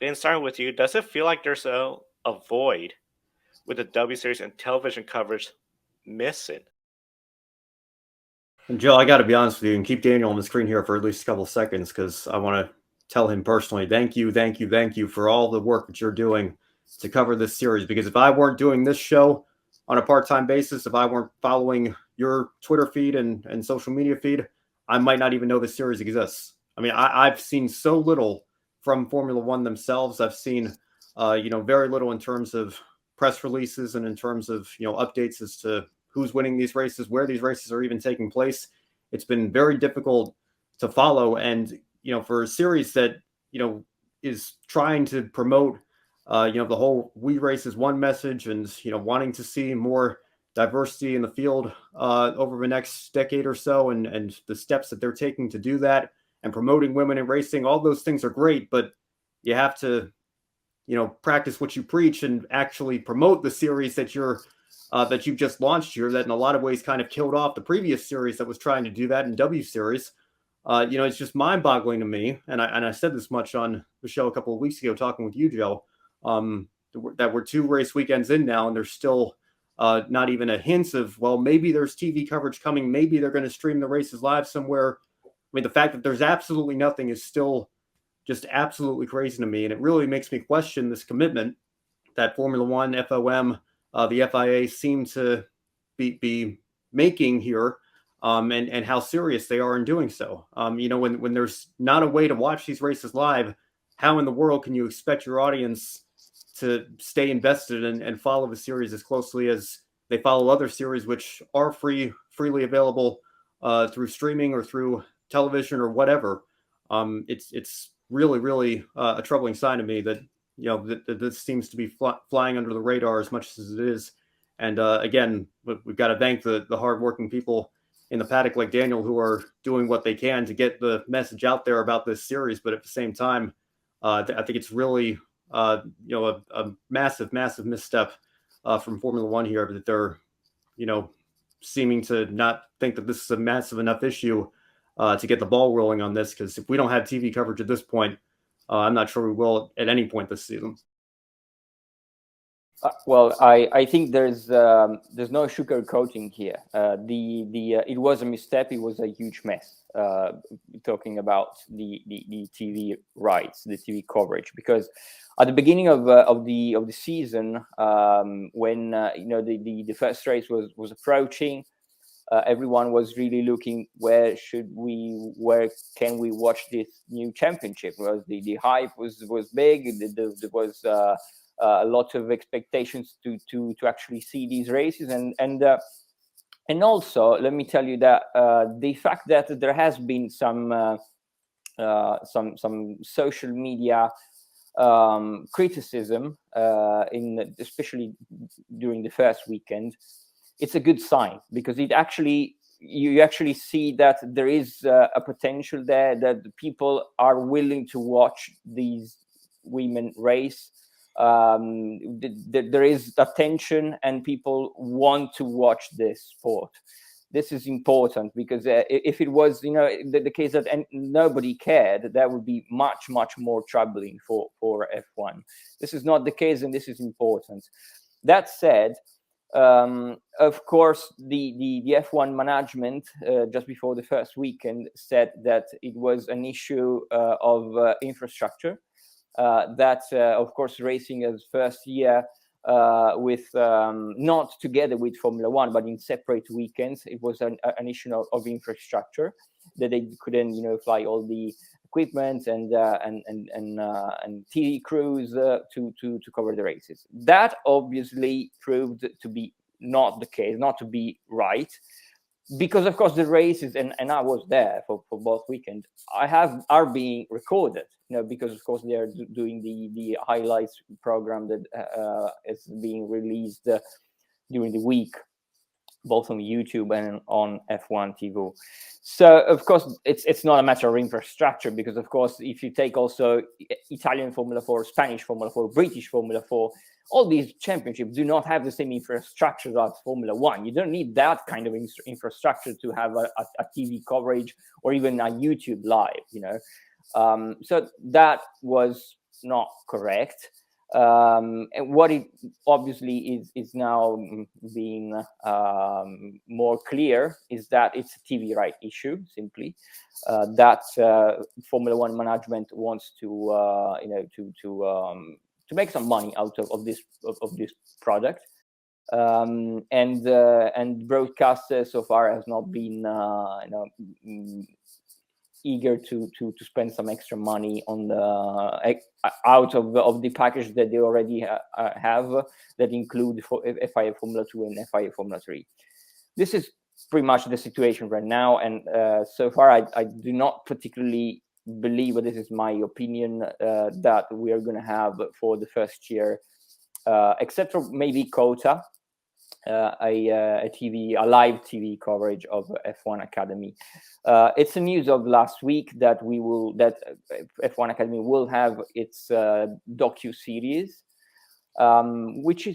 And starting with you, does it feel like there's a void with the W Series and television coverage missing? And Joe, I got to be honest with you and keep Daniel on the screen here for at least a couple of seconds because I want to tell him personally, thank you, thank you, thank you for all the work that you're doing to cover this series. Because if I weren't doing this show on a part-time basis, if I weren't following your Twitter feed and social media feed, I might not even know this series exists. I mean, I've seen so little from Formula One themselves. I've seen, very little in terms of press releases and in terms of updates as to who's winning these races, where these races are even taking place. It's been very difficult to follow, and for a series that is trying to promote, the whole "We Race as One" message, and wanting to see more diversity in the field over the next decade or so, and the steps that they're taking to do that, and promoting women in racing. All those things are great, but you have to practice what you preach and actually promote the series that you've just launched here, that in a lot of ways kind of killed off the previous series that was trying to do that in W Series. It's just mind-boggling to me, and I said this much on the show a couple of weeks ago, talking with you, Joe, that we're 2 race weekends in now, and there's still not even a hint of, well, maybe there's TV coverage coming, maybe they're going to stream the races live somewhere. I mean, the fact that there's absolutely nothing is still just absolutely crazy to me, and it really makes me question this commitment that Formula One, FOM, the FIA seem to be making here, and how serious they are in doing so. When there's not a way to watch these races live, how in the world can you expect your audience to stay invested and follow the series as closely as they follow other series which are freely available through streaming or through television or whatever? It's really, really a troubling sign to me that that this seems to be flying under the radar as much as it is. And again, we've got to thank the hardworking people in the paddock like Daniel who are doing what they can to get the message out there about this series. But at the same time, I think it's really a massive, massive misstep from Formula One here that they're you know seeming to not think that this is a massive enough issue to get the ball rolling on this. Because if we don't have TV coverage at this point, I'm not sure we will at any point this season. Well, I think there's no sugarcoating here. It was a misstep. It was a huge mess. Talking about the TV rights, the TV coverage, because at the beginning of the season, when the first race was approaching, everyone was really looking where can we watch this new championship? Because the hype was big. There was a lot of expectations to actually see these races, and also let me tell you that the fact that there has been some social media criticism especially during the first weekend, it's a good sign, because you actually see that there is a potential there, that the people are willing to watch these women race. There is attention and people want to watch this sport. This is important, because if it was the case that nobody cared, that would be much more troubling for F1. This is not the case, and this is important. That said, of course, the F1 management just before the first weekend said that it was an issue of infrastructure. That of course, racing as first year with not together with Formula One, but in separate weekends, it was an issue of infrastructure, that they couldn't fly all the equipment and TV crews to cover the races. That obviously proved to be not the case, not to be right, because of course the races, and I was there for both weekends, are being recorded, because of course they are doing the highlights program that is being released during the week, both on YouTube and on F1 TV. So of course it's not a matter of infrastructure, because of course if you take also Italian Formula 4, Spanish Formula 4, British Formula 4, all these championships do not have the same infrastructure as Formula One. You don't need that kind of infrastructure to have a TV coverage or even a YouTube live, So that was not correct. And what it obviously is now being more clear is that it's a TV right issue, simply that Formula One management wants to to make some money out of this product. And broadcaster so far has not been eager to spend some extra money on the out of the package that they already have, that include FIA Formula 2 and FIA Formula 3. This is pretty much the situation right now, and so far I do not particularly believe, but this is my opinion, that we are going to have for the first year, except for maybe Kota, a live TV coverage of F1 Academy. It's a news of last week that F1 Academy will have its docu series, which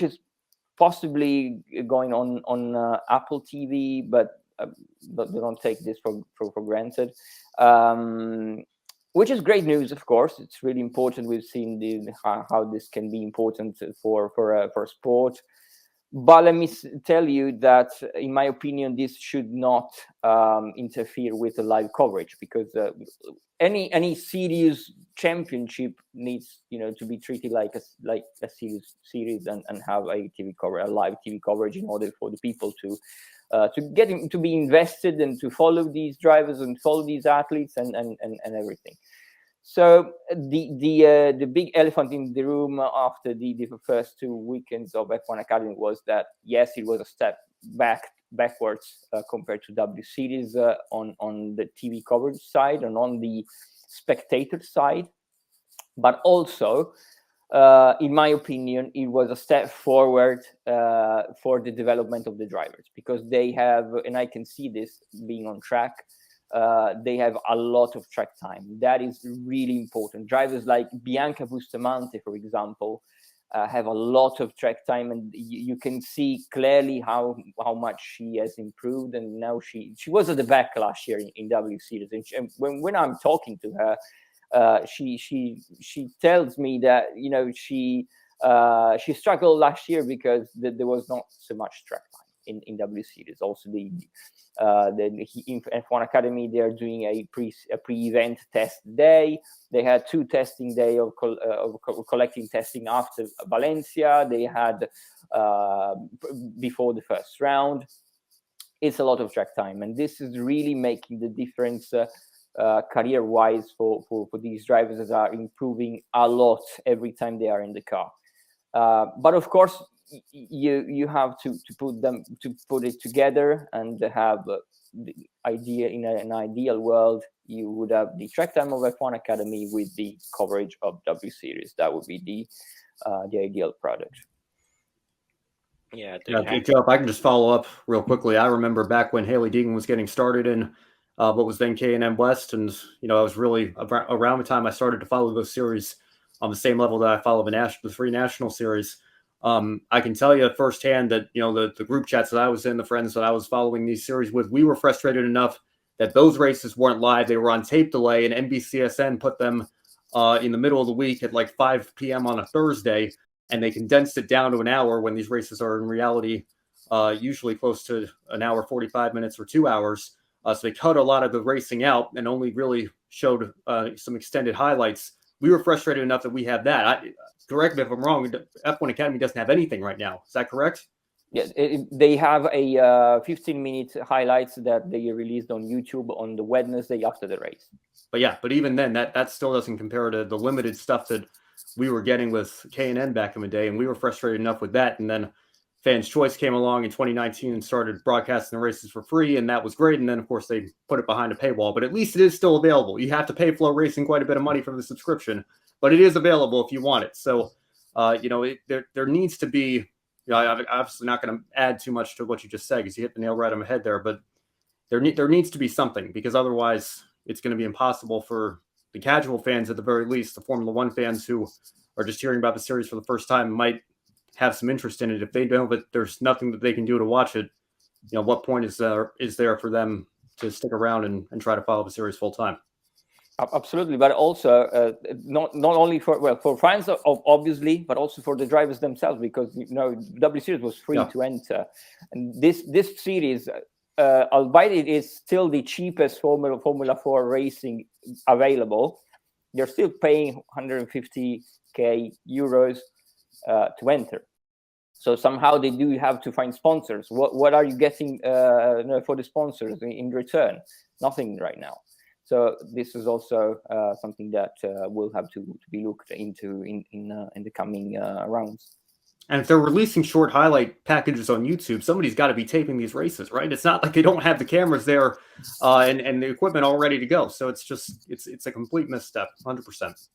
is possibly going on Apple TV, but don't take this for granted. Which is great news, of course. It's really important. We've seen how this can be important for sport. But let me tell you that, in my opinion, this should not interfere with the live coverage, because any serious championship needs, to be treated like a serious series and have a live TV coverage, in order for the people to be invested and to follow these drivers and follow these athletes and everything. So the big elephant in the room after the first 2 weekends of F1 Academy was that, yes, it was a step backwards compared to W Series on the TV coverage side and on the spectator side, but also, in my opinion, it was a step forward for the development of the drivers, because they have, and I can see this being on track, they have a lot of track time. That is really important. Drivers like Bianca Bustamante, for example, have a lot of track time, and you can see clearly how much she has improved. And now she was at the back last year in W Series, and when I'm talking to her, she tells me that she struggled last year because there was not so much track time in W Series. Also, in F1 Academy, they are doing a pre-event test day. They had 2 testing day of collecting testing after Valencia. They had before the first round. It's a lot of track time, and this is really making the difference career-wise for these drivers that are improving a lot every time they are in the car. But of course, you have to put it together and have the idea. In an ideal world, you would have the track time of F1 Academy with the coverage of W Series. That would be the ideal product. Yeah, Joe, if I can just follow up real quickly. I remember back when Haley Deegan was getting started in what was then K&M West, and I was really around the time I started to follow those series on the same level that I follow the 3 national series. I can tell you firsthand that the group chats that I was in, the friends that I was following these series with, we were frustrated enough that those races weren't live; they were on tape delay, and NBCSN put them in the middle of the week at like 5 p.m. on a Thursday, and they condensed it down to an hour when these races are in reality usually close to an hour 45 minutes or 2 hours. So they cut a lot of the racing out and only really showed some extended highlights. We were frustrated enough that we have that. Correct me if I'm wrong, F1 Academy doesn't have anything right now. Is that correct? Yeah, they have a 15-minute highlights that they released on YouTube on the Wednesday after the race. But even then, that still doesn't compare to the limited stuff that we were getting with K&N back in the day, and we were frustrated enough with that. And then Fans Choice came along in 2019 and started broadcasting the races for free, and that was great. And then, of course, they put it behind a paywall, but at least it is still available. You have to pay Flow Racing quite a bit of money for the subscription, but it is available if you want it. So, there needs to be, I'm obviously not going to add too much to what you just said because you hit the nail right on the head there, but there needs to be something, because otherwise it's going to be impossible for the casual fans, at the very least, the Formula One fans who are just hearing about the series for the first time, might have some interest in it. If they know that there's nothing that they can do to watch it, what point is there for them to stick around and try to follow the series full time? Absolutely, but also not only for fans obviously, but also for the drivers themselves, because W Series was free to enter, and this series, albeit it is still the cheapest Formula 4 racing available, they're still paying 150k euros to enter. So somehow they do have to find sponsors. What are you getting for the sponsors in return? Nothing right now. So this is also something that will have to be looked into in the coming rounds. And if they're releasing short highlight packages on YouTube, somebody's got to be taping these races, right? It's not like they don't have the cameras there and the equipment all ready to go. So it's just it's a complete misstep, 100%.